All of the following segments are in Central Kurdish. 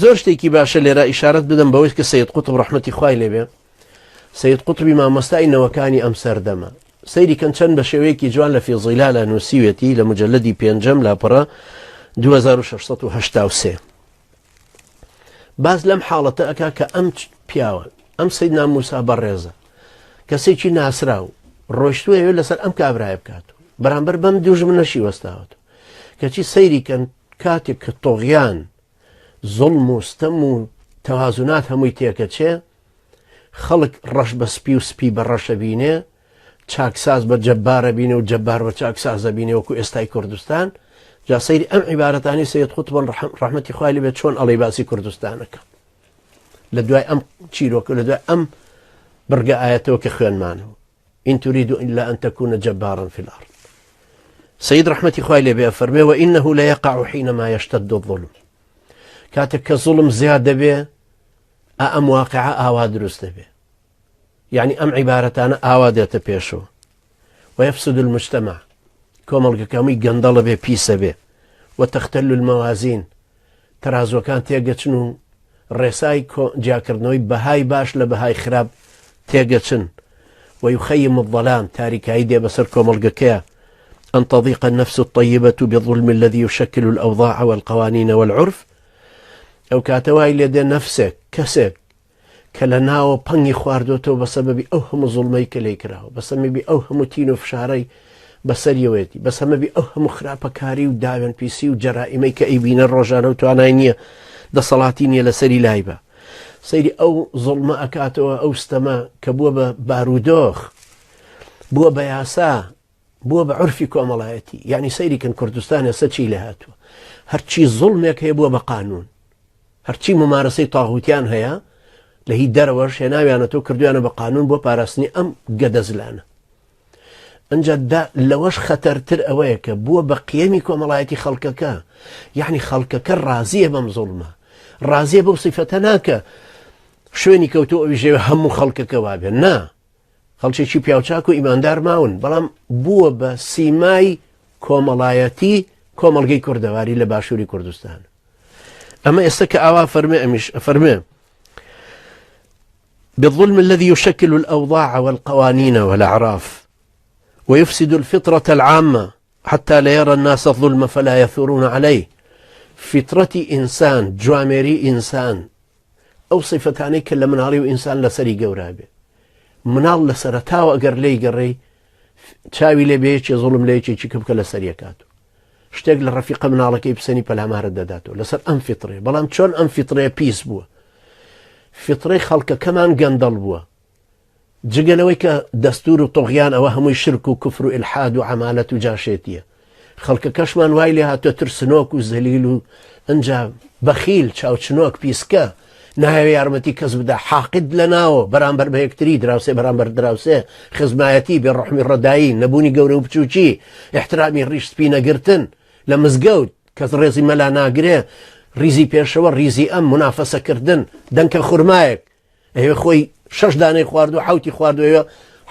زۆر شتێکی باشە لێرە ئیشارەت بدەم بەوەی کە سەید قوتب ڕەحمەتی خوای لێبێ سەید قوتبی مامۆستای نەوەکانی ئەم سەردەمە سەیری کەن چەند بە شێوەیەکی جوان لە فیضیلالە نووسیوێتی لە مجەلەدی پێنجەم لاپەڕە 2683 باز لەم حاڵەتە ئەکا کە ئەم پیاوە ئەم سەیدنا موسا بەڕێزە کەسێکی ناسراو ڕۆیشتووەوێت لەسەر ئەم کابرایە بکات بەرامبەر بەم دوژمنەشی وەستاوەت کەچی سەیری کەن کاتێک کە تۆغیان زوڵم و ستەم و تەوازونات هەمووی تێکەچێ خەڵک ڕەش بە سپی و سپی بە ڕەشە بینێ چاکساز بە جەبارە بینێ و جەبار بە چاکسازە بینێ وەکو ئێستای کوردستان جا سەیری ئەم عیبارەتانی سەید قوتب ڕەحمەتی خوای لێبێت چۆن ئەڵێ باسی کوردستانەکە لە دوای ئەم چیرۆکە لە دوای ئەم بڕگە ئاەتەوە کە خوێنمانەوە إن تريد إلا أن تكون جبارا في الأرض سيد رحمتي خوای لێبێ فەرمێ وإنه ليقع حينما يشتد الظلم کاتێک کە زوڵم زیادە بێ ئەم واقعە ئاوا دروست دەبێ يعني ئەم عیبارەتانە ئاوا دێتە پێشەوە ويفسد المجتمع کۆمەڵگەکە هەمووی گەندەڵە بێ پیسە بێ وتختل الموازين تەرازوەکان تێگەچن و ڕێسای جیاکردنەوەی بەهای باش لە بەهای خراپ تێگەچن ويخيم الظلام تاركاي دي بسر كومالقكيا أن تضيق النفس الطيبة بالظلم الذي يشكل الأوضاع والقوانين والعرف أو كاتواي لدي نفسك كسك كلناو باني خواردوتو بسبب أوهم ظلمي كليكراو بسبب أوهم تينو فشاري بسريويتي بسبب أوهم خرابة كاري وداون بيسي وجرائمي كأيبين الرجال وتواناينية دا صلاتيني لسري لايبا سيدي أو ظلمة أكاتوا أو استما كبوبة بارودوخ بوبة ياسا بوبة عرفي كوملايتي يعني سيدي كان كردستان يساتشي لهاتوا هرشي ظلمك هي بوبة قانون هرشي ممارسي طاغوتيان هيا لهي دروش هناوي أنا تو كردو أنا بقانون بو بارسني أم قدزلانا انجد دا لوش خطرتر أويك بوبة قيمي كوملايتي خلقك يعني خلقك رازية بمظلمة رازية بصفتناك شوێنی کەوتۆ ئەویژێ هەموو خەڵکەکە وابێ نا خەڵکێکی پیاوچاک و ئیماندار ماون بەڵام بووە بە سیمای کۆمەڵایەتی کۆمەڵگەی کوردەواری لە باشووری کوردستان ئەمە ئێستا کە ئاوا فەرمێ ئەمیش فەرمێ بالظلم الذي يشكل الأوضاع والقوانين والأعراف ويفسد الفطرة العامة حتى لا يرى الناس الظلم فلا يثورون عليه فطرة إنسان جوامري إنسان أو صفتاني كلا مناڵی و ئینسان لەسەری گەورابێ مناڵ لە سەرەتاوە ئەگەر لێی گەڕێی چاوی لێ بەیەکی زوڵم لە یەکێکی کە لە سەریەکاتەوە شتێک لە ڕەفیقە مناڵەکەی پسەنی پەلامارە دەداتەوە لەسەر ئەم فیتڕێ بەڵام چۆن ئەم فیتڕێ پیس بووە فیتڕەی خەڵکەکەمان گەندەڵ بووە جگەلەوەی کە دەستور و تۆغیان ئەوە هەمووی شرک و کوفر و ئیلحاد و عەمالەت و جاشێتیە خەڵکەکەشمان وای لێ هاتووە ترسنۆک و زەلیل و ئەنجا بەخیل چاوچنۆک پیسکە نهاوی یارمەتی کەس بدە حاقد لە ناوە بەرامبەر بە یەکتری دراوسێ بەرامبەر دراوسێ خزمایەتی بێڕەحمی ڕەدایی نەبوونی گەورە و بچووکی احترامی ڕیش سپی نەگرتن لە مزگەوت کەس ڕێزی مەلا ناگرێ ریزی پێشەوە ریزی ئەم منافەسەکردن دەنکە خورمایەک ئەوێ خۆی 6 دانەی خواردو حوتی خواردوەوە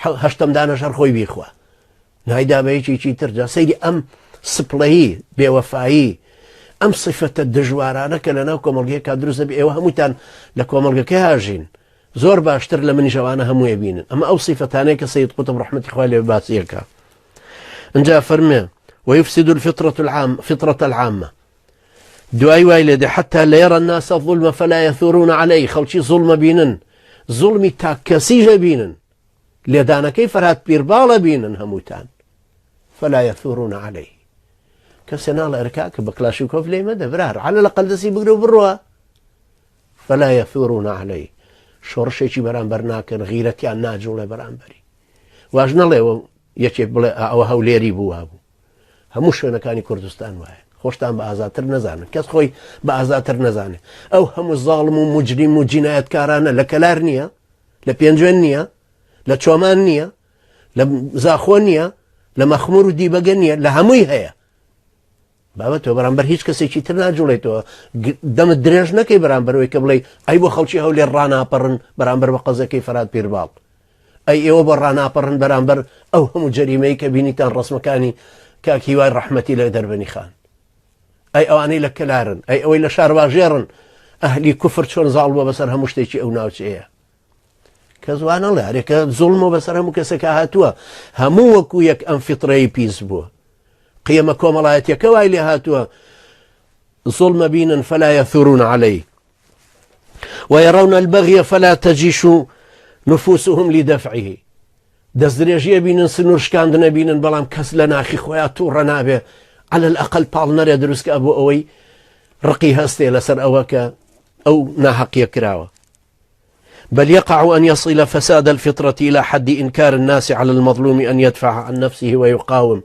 8 دانەش هەر خۆی بیخوا نایدا بەیەکێکی ترجا سەیری ئەم سپڵەیی بێوەفایی ئەم صفتە دژوارانە کە لەناو کۆمەڵگەیەکە دروست دەبێ ئێوە هەمووتان لە کۆمەڵگەکە هاژین زۆر باشتر لە منیشەوانە هەموویە بینن ئەمە ئەو صفتانەیە کە سەید قوتب ڕەحمەتی خوای لێ باسیەکە ئەنجا فەرمێ ويفسد الفطرة العامة دوای وای لێدێ حتى لا يرى الناس الظلم فلا يثورون عليه خەڵکی زوڵمە بینن زوڵمی تاکەسیژە بینن لێدانەکەی فەرهاد پیرباڵە بینن هەمووتان فلا يثورون عليه كسنال إركاك بكلاشيكوف لي مدى برار على الأقل دسي بقروا بروا فلا يثورون عليه شورشي شي بران برناكن غيرتي عن ناجولة بران بري واجنا لي يشي بلا أو هوليري بوابو هموش أنا كاني كردستان واحد خوشتان بأزاتر نزانه كس خوي بأزاتر نزانه أو هم الظالم ومجرم وجنايات كارانا لكلارنيا لبينجوانيا لتشومانيا لزاخونيا لمخمور ديباغنيا لهموي هيا بابەتەوە بەرامبەر هیچ کەسێکی تر ناجوڵێتەوە دەمت درێژ نەکەی بەرامبەرەوەی کە بڵێ ئەی بۆ خەڵکی هەولێر ڕاناپەڕن بەرامبەر بە قەزەکەی فەرهاد پیرباڵ ئەی ئێوە بۆ ڕاناپەڕن بەرامبەر ئەو هەموو جەریمەی کە بینیتان ڕسمەکانی کاکیوای ڕەحمەتی لە دەربەنی خان ئەی ئەوانەی لە کەلارن ئەی ئەوەی لە شارواژێڕن ئەهلی کوفر چۆن زاڵ بووە بەسەر هەموو شتێکی ئەو ناوچەیە کە زوانە لە هەرێکە زوڵمەوە بەسەر هەموو کەسێکە هاتووە هەموو وەکو یەک ئەم فیتڕەی پیس بووە قیەمە کۆمەڵایەتیەکە وای لێ هاتووە ظلم بينا فلا يثورون عليه ويرون البغي فلا تجيش نفوسهم لدفعه دەستدرێژیە بینن سنوورشکاندنە بینن بەڵام کەس لە ناخی خۆیان تووڕە نابێ على الأقل پاڵ نەرێ دروستکە بۆ ئەوەی ڕقی هەستێ لەسەر ئەوە کە ئەو ناحەقیە کراوە بل يقع أن يصل فساد الفطرة إلى حد إنكار الناس على المظلوم أن يدفع عن نفسه ويقاوم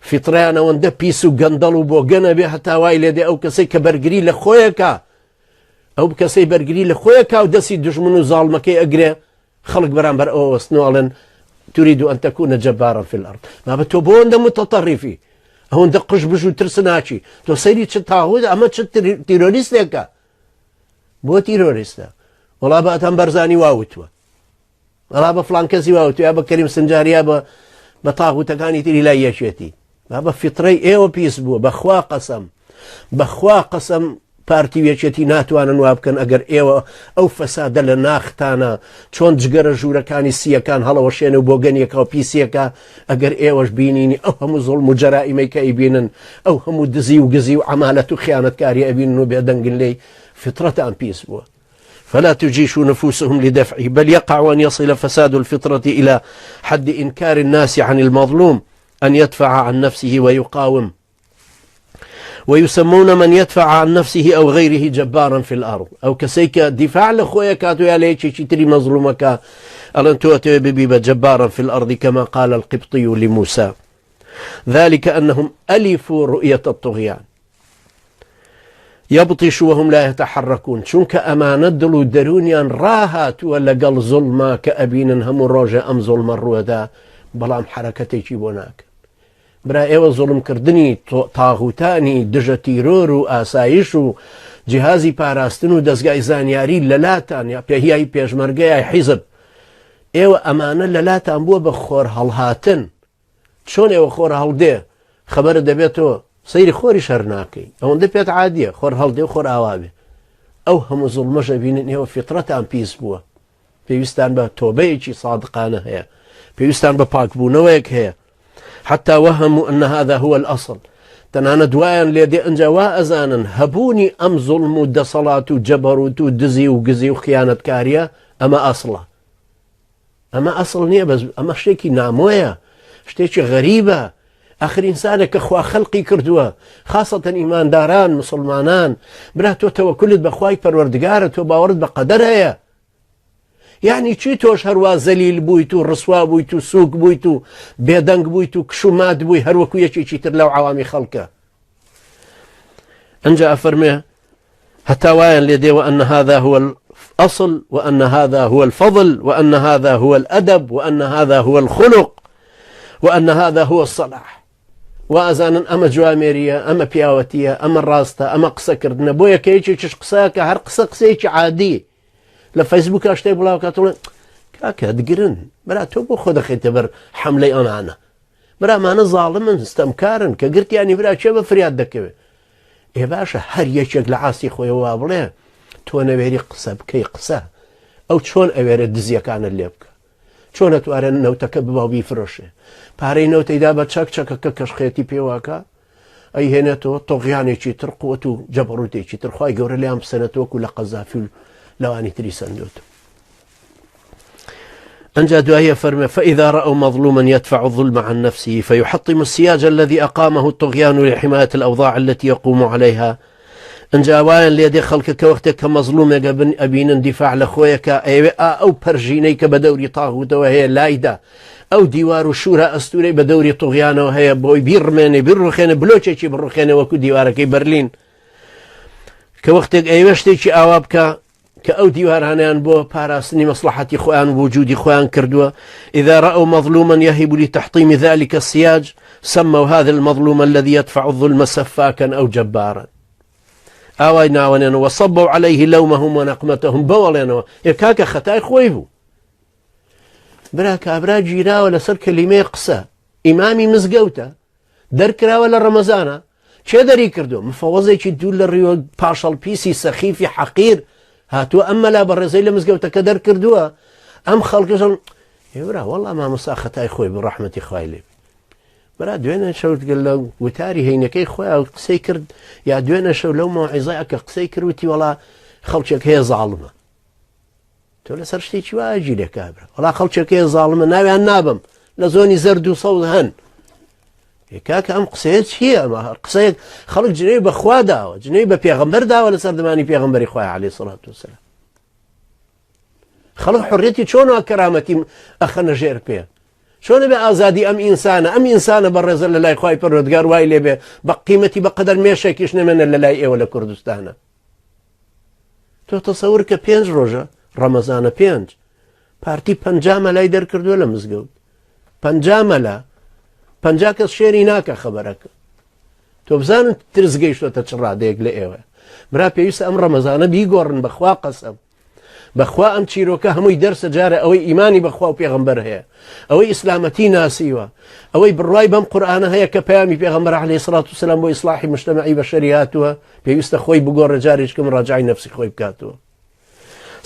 فطريانا وندە پیس و گەندەڵ و بۆ گەنە بێ هەتا وای لێدێ ئەو کەسەی کە بەرگری لە خۆیەکە ئەو کەسەی بەرگری لە خۆیەکە و دەستی دژمن و زاڵمەکەی ئەگرێ خەڵک بەرامبەر ئەوە وەستنەوەڵێن تريد أن تكون جبارا في الأرض ما بتو بوند متطرفي هون دقش بجو ترسناچی تو سيري چه تاغوت اما چه تيروريستيكا بو تيروريستا ولا باتم برزاني واوتوا ولا بفلان كزي واوتوا يا بكريم سنجاري يا بطاغوت كاني تري لا يشيتي ما بفطري ايو بيس بو بخوا قسم پارتیوێکێتی ناتوانن وا بکەن ئەگەر ئێوە ئەو فەسادە لە ناختانە چۆن جگەرە ژوورەکانی سیەکان هەڵەوەشێنە و بۆ گەنیەکە و پیسیەکە ئەگەر ئێوەش بینینی ئەو هەموو زوڵم و جەرائیمەی کە ئەیبینن ئەو هەموو دزی و گزی و عەمالەت و خیانەتکاری ئەبینن و بێدەنگن لێی فطرەتان پیس بووە فلا تجيش نفوسهم لدفعه بل يقع أن يصل فساد الفطرة إلى حد إنكار الناس عن المظلوم أن يدفع عن نفسه ويقاوم ويسمون من يدفع عن نفسه أو غيره جبارا في الأرض أو كسيك دفاع لخويا كاتو ياليك تري مظلومك ألنتو ببيب جبارا في الأرض كما قال القبطي لموسى ذلك أنهم ألفوا رؤية الطغيان يبطش وهم لا يتحركون شنك أمانة دلو درونيان راهات ولا قل ظلما كأبين هم روجة أم ظلم الرؤدا بلام حركتي جيبوناك برا ئێوە زوڵم کردنی تاغوتانی دژە تیرۆر و ئاسایش و جیهازی پاراستن و دەستگای زانیاری لەلاتان یا پێهیای پێشمەرگەیای حیزب ئێوە ئەمانە لەلاتان بووە بە خۆر هەڵهاتن چۆن ئێوە خۆر هەڵدێ خەبەرە دەبێتەوە سەیری خۆری شەر ناکەی ئەوەندە پێت عادیە خۆر هەڵدێ و خۆر ئاوابێ ئەو هەموو زوڵمەشە بینن ئێوە فیترەتان پیس بووە پێویستان بە تۆبەیەکی صادقانە هەیە پێویستان بە پاکبوونەوەیەک هەیە حتى وهموا أن هذا هو الأصل تنانا دوايان ليدي أنجوا أزانا هبوني أم ظلم دصلات جبروت دزي وقزي وخيانة كاريا أما أصل نية بس أما شتيكي نامويا شتيكي غريبة آخر إنسانك أخوة خلقي كردوا خاصة إيمان داران مسلمانان براتو توكلت بأخواي پروردگارت وباورد بقدرها يعني چی تۆش هەروە زەلیل بوویت و ڕسوا بوویت و سووک بوویت و بێدەنگ بوویت و کشومات بووی هەروەکو یەکێکی تر لەو عەوامی خەڵکە ئەنجا ئەفەرمێ هەتا وایان لێ دێوە أن هذا هو الأصل وأن هذا هو الفضل وأن هذا هو الأدب وأن هذا هو الخلق وأن هذا هو الصلاح وأزانا أما جوامێریە ئەمە پیاوەتیە ئەمە ڕاستە ئەمە قسەکردنە بۆ یەکەیەکێکیش قسەکە هەر قسەیەکی عادی لفيسبوك اشتي بلاو كاتولن كاكا دقرن برا تو بو خود خيت بر حملي انا برا ما انا ظالم استمكارن كقلت يعني برا شبه فرياد دكبه يا باشا هر يشك لعاسي خويا وابله تو انا بيري قصه بكي قصه او شلون اوير دزيا كان اللي بك شلون توارن نو تكببوا بيفرشه باري نو تيدا بتشك شك ككش خيتي بيواكا اي هنا تو طغياني شي ترقوتو جبروتي شي ترخواي جور لي ام سنتو كل قذافي لو أني تري سندوت أنجد وهي فرمة فإذا رأوا مظلوما يدفع الظلم عن نفسه فيحطم السياج الذي أقامه الطغيان لحماية الأوضاع التي يقوم عليها أنجا وان ليدي خلقك كوقتك مظلوم قبل أبين اندفاع لخويك أو برجينيك بدوري طاغوت وهي لايدة أو ديوار شورى أستوري بدوري طغيان وهي بوي بيرماني بيرخين بلوشي بالرخين وكو ديوارك برلين كوقتك أيوشتي أوابك كأو ديوارانيان بو باراستني مصلحتي خوان ووجودي خوان كردوا إذا رأوا مظلوما يهب لتحطيم ذلك السياج سموا هذا المظلوم الذي يدفع الظلم سفاكا أو جبارا آوينا ونين وصبوا عليه لومهم ونقمتهم بولين يكاك خطاي خويبو براك أبرا جيرا ولا سر كلمة قصة إمامي مزقوتا دركرا ولا رمزانا چێ دەری کردو مفەوەزێکی دوو لە ڕیوە پاشەڵ پیسی سەخیفی حەقیر هاتووە ئەم مەلا بە ڕێزەی لە مزگەوتەکە دەرکردووە ئەم خەڵکەژن هێورا وەڵا مامۆستا خەتای خۆی بە ڕەحمەتی خوای لێ برا دوێنێ شەوتگەل لە وتاری هەینەکەی خۆیان قسەی کرد یا دوێنێ شەو لەو مۆعیزەیە کە قسەی کردوتی وەڵا خەڵکێک هەیە زاڵمە تۆ لەسەر شتێکی وایە گیرێ کابرا وەڵا خەڵکێک هەیە زاڵمە ناویان نابم لە زۆنی زەرد و سەوز هەن کاکە ئەم قسەیە چییە ئەمە قسەیەک خەڵک جنێی بەخوا داوە جنێی بە پێغەمبەر داوە لە سەردەمانی پێغەمبەری خوای عەلەیهی سەڵات وسەلام خەڵک حڕیەتی چۆنەوە کەرامەتی ئەخەنە ژێر پێ چۆنە بێ ئازادی ئەم ئینسانە بە ڕێزە لە لای خوای پەروەردگار وای لێبێ بە قیمەتی بە قەدەر مێشێکیش نەمێنە لە لای ئێوە لە کوردستانە تۆ تەسەور کە 5 ڕۆژە ڕەمەزانە 5 پارتی 50 مەلای دەرکردووە لە مزگەوت 50 مەلا 50 کەس شێری ناکە خەبەرەکە تۆ بزانن ترس گەیشتۆتە چ ڕادەیەک لە ئێوە برا پێویستە ئەم ڕەمەزانە بیگۆڕن بەخوا قەسەم بەخوا ئەم چیرۆکە هەمووی دەرسە جارە ئەوەی ئیمانی بەخوا و پێغەمبەر هەیە ئەوەی ئیسلامەتی ناسیوە ئەوەی بڕوای بەم قورئانە هەیە کە پەیامی پێغەمبەر عەلەیهی سەڵات وسەلام بۆ ئیسلاحی مجتەمەعی بەشەری هاتووە پێویستە خۆی بگۆڕە جارێککە مراجعەی نەفسی خۆی بکاتەوە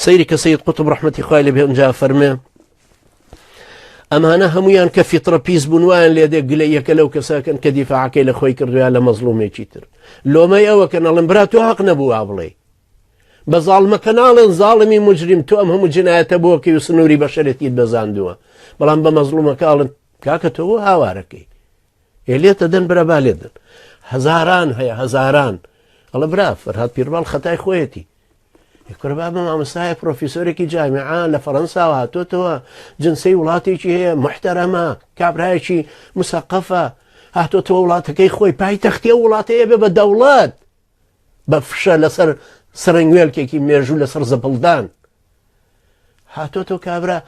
سەیری کە سەید قوتب ڕەحمەتی خوای لێبێ ئەنجا فەرمێ ئەمانە هەمویان کە فیترە پیس بوون وایان لێدێ گلەیەکە لەو کەساکەن کە دیفاعەکەی لە خۆی کردویان لە مەزلومێکی تر لۆمەی ئەوە کە نەڵێن برا تۆ حەق نەبوو وا بڵێ بە زاڵمەکە ناڵێن زاڵمی مجرم تۆ ئەم هەموو جنایەتە بۆکەی و سنووری بەشەرەتیت بەزاندووە بەڵام بە مەزلومەکەڵن کاکە تۆ بۆ هاوارەکەی لێتە دەن برە با لێ دەن هەزاران هەیە هەزاران ئەڵە برا فەرهاد پیرباڵ خەتای خۆیەتی کوربا بە مامۆستایە پرۆفیسۆرێکی جامیعە لە فەڕەنساوە هاتۆتەوە جنسەی وڵاتێکی هەیە محتەرەمە کابرایەکی مسەقەفە هاتۆتەوە وڵاتەکەی خۆی پایتەختیە وڵاتەیە بێ بە دەوڵەت بە فشە لەسەر سەرنگوێلکێکی مێژوو لەسەر زەپڵدان هاتۆتەوە کابرا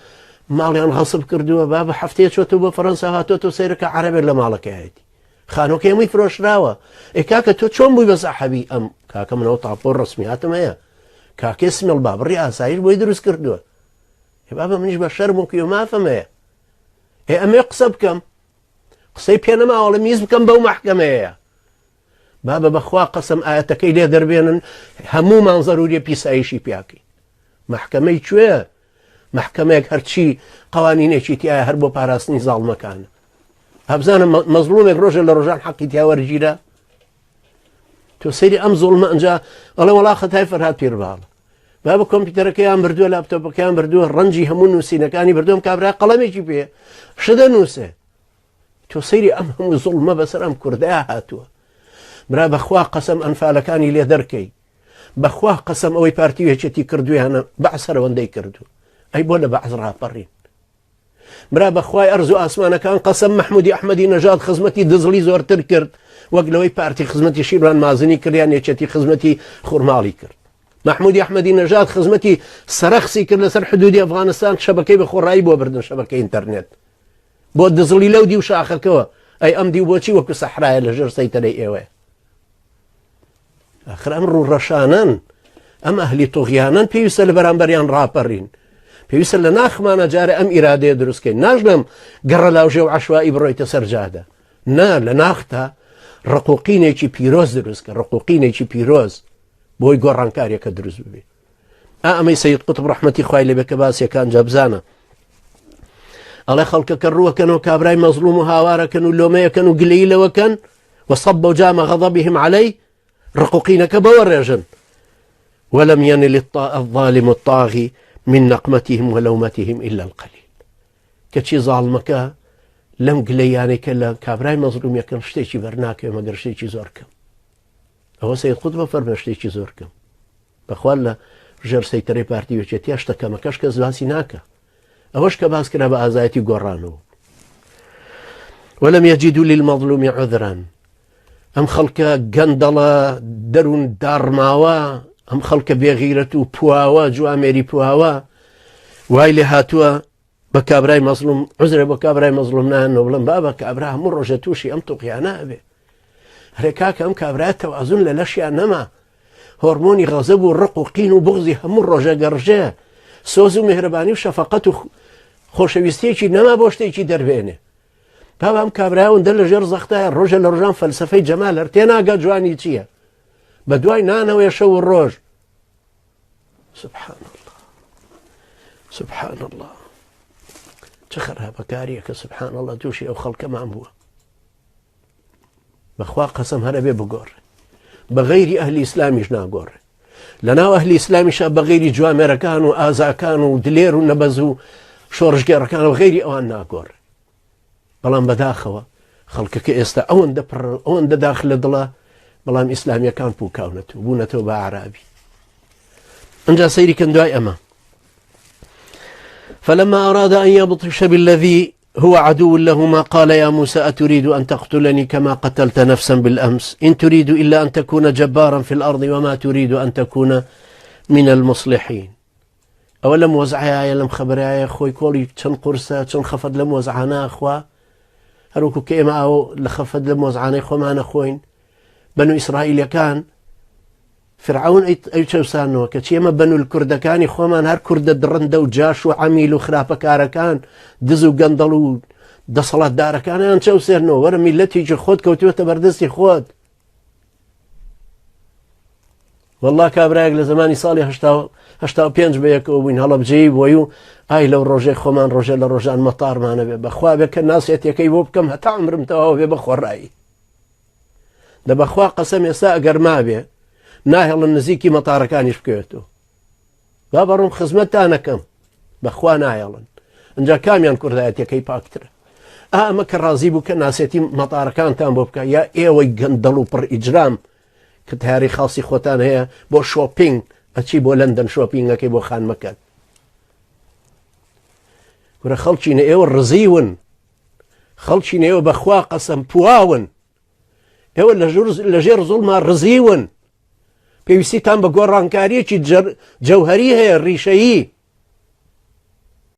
ماڵیان غەسب کردووە با بە هەفتەیە چۆتەوە بۆ فەڕەنسا هاتۆتەوە سەیرەکە عەرەبێک لە ماڵەکەیەتی خانۆکە هەمووی فرۆشراوە کاکە تۆ چۆن بووی بە سەحەبی ئەم کاکە منەوە تاپۆر ڕسمیاتم هەیە کاکێ سمێڵ بابڕی ئاسایش بۆی دروست کردووە بابە منیش بە شەرم و کیۆ مافم هەیە ئەمێ قسە بکەم قسەی پێ نەماوەڵە میز بکەم بەو مەحکەمەیە بابە بەخوا قەسەم ئاەتەکەی لێ دەربێنن هەموومان زەروریە پیسایشی پیاکەی مەحکەمەی کوێ مەحکەمەیەک هەرچی قوانینێکی تایە هەر بۆ پاراستنی زاڵمەکانە هەبزانە مەزلومێک ڕۆژە لە ڕۆژان حەقی تیا وەرگیرە تۆ سەیری ئەم زوڵمە ئەنجا ئەڵێ وەڵا خەتای فەرهاد پیرباڵە با بە کۆمپیوتەرەکەیان بردووە لاپتۆپەکەیان بردووە ڕەنجی هەموو نووسینەکانی بردووەم کابرا قەڵەمێکی پێ شدە نووسێ تۆ سەیری ئەم هەموو زوڵمە بەسەر ئەم کوردەیە هاتووە برا بەخوا قەسەم ئەنفالەکانی لێ دەرکەی بەخوا قەسەم ئەوەی پارتیوێکێتی کردویانە بەعس هەرەوەندەی کردو ئەی بۆ لە بەعس ڕاپەڕین برا بەخوای ئەرز و ئاسمانەکان قەسەم مەحموودی ئەحمەدی نەژاد خزمەتی دزڵی زۆرتر کرد وەک لەوەی پارتی خزمەتی شیروان مازنی کردیان یەکێتی خزمەتی خورماڵی کرد مەحموودی ئەحمەدی نەژاد خزمەتی سەرەخسی کرد لەسەر حدودی ئەفغانستان شەبەکەی بە خۆڕایی بۆ بردن شەبەکەی ئینتەرنێت بۆ دزڵی لەو دی و شاخەکەوە ئەی ئەم دی بۆچی وەکو سەحرایە لەژێر سەیتەرەی ئێوەیە ئاخر ئەم ڕوڕەشانن ئەم ئەهلی تۆغیانن پێویستە لە بەرامبەریان ڕاپەڕین پێویستە لە ناخمانە جارە ئەم ئیرادەیە دروستکەین ناژنم گەڕە لاوژێ و عەشوایی بڕۆیتە سەر جادە نا لە ناختا ڕقوقینێکی پیرۆز دروستکە ڕقوقینێکی پیرۆز بۆی گۆڕانکاریەکە دروست ببێ ئەمەی سەید قوتب ڕەحمەتی خوای لێبێ کە باسیەکان جەبزانە ئەڵێ خەڵکەکە ڕووەکەنەوە کابرای مەزلوم و هاوارەکەن و لۆمەیەکەن و گلەیی لەوەکەن وەصەب جامە غەضەبهم عەلەی ڕقوقینەکە بەوە ڕێژن ولم ينل الظالم الطاغي من نقمتهم ولومتهم إلا القليل كتشي ظالمك لم قليانك لا كابراي مظلوم يكن شتيشي برناك مگر شتيشي زوركم هو سيد قطب فرم شتيشي زوركم بخوالا جر سيتري بارتي وشتي اشتكى مكاش كزواسي ناكا اوش كباس كنا بازايتي قرانو ولم يجدوا للمظلوم عذرا ام خلق قندلا درون دار ماوا ام خلق بغيرة بواوا جواميري بواوا وايلي هاتوا بكابراي مظلوم عذر بكابراي مظلوم نانو بلن بابا كابراه مر رجتوشي ام طقيانا به هركاك ام كابرات واظن للاشياء نما هرموني غضب والرقوقين وبغضي همر رجا قرجا سوزو مهرباني وشفقته خوشويستيكي نما بوشتيكي دربينه بابام کابراون دل لەژێر زەختایە ڕۆژە لە ڕۆژان فەلسفەی جەمال تێناگە جوانی چییە بە دوای نانەوەی شەو و ڕۆژ. سبحان الله سبحان الله چه خراپەکاریە کە سبحان الله تووشی ئەو خەڵکەمان بووە. بەخوا قەسەم هەرە بێ بگۆڕێ بە غەیری ئەهلی ئیسلامیش ناگۆڕێ لەناو ئەهلی ئیسلامیشە بە غەیری جوامێرەکان و ئازاکان و دلێر و نەبەز و شۆڕژگێڕەکان و غەیری ئەوان ناگۆڕێ. بەڵام بەداخەوە خەڵکەکە ئێستا ئەوەندە داخل لە دڵە بەڵام ئیسلامیەکان پووکاونەتەوە بوونەتەوە بە عرابی. ئەنجا سەیریکەن دوای ئەمە فلما أراد أن يبطش بالذي هو عدو لهما قال يا موسى أتريد أن تقتلني كما قتلت نفسا بالأمس إن تريد إلا أن تكون جبارا في الأرض وما تريد أن تكون من المصلحين. أولم وزعها لم خبرها خوي كولي تشن قرصة تشن خفض لم وزعنا أخوا هروكو كيما أو لخفض لم وزعنا أخوا معنا أخوين بنو إسرائيل كان فرعون أي شوسانو كشيما بنو الكردكان خومان هر كرد درند وجاش وعميل وخرافة كاركان دزو قندلو دصلات داركان أنا شوسيرنو ورا ملتي يجي خود كوتيو تبردستي خود والله كابراك لزماني صالي هشتاو بينج بيك وين هلا بجيب ويو اي لو روجي خومان روجي لروجان مطار معنا بخوا بك الناس يتيكيبو بكم هتا عمر متواو بخوا الرأي ده بخوا قسم يساء قرما بيه ناهڵ نزیکی مەتارەکانیش بکەوێتەوە با بەڕوم خزمەتتانە کەم بەخوا نایەڵن ئەنجا کامیان کوردایەتەکەی پاکترە ئەمە کە ڕازی بوو کە ناسێتی مەتارەکانتان بۆ بکە یا ئێوەی گەندەڵ و پڕ ئیجرام کە تیاری خاڵسی خۆتان هەیە بۆ شۆپینگ ئەچی بۆ لەندەن شۆپینگەکەی بۆ خانمەکەن ورە خەڵکینە ئێوە ڕزیون خەڵکینە ئێوە بەخوا قەسەم پواون ئێوە لەژێر زوڵما ڕزیون پێویستیتان بە گۆڕانکاریەکی جەوهەری هەیە ڕیشەیی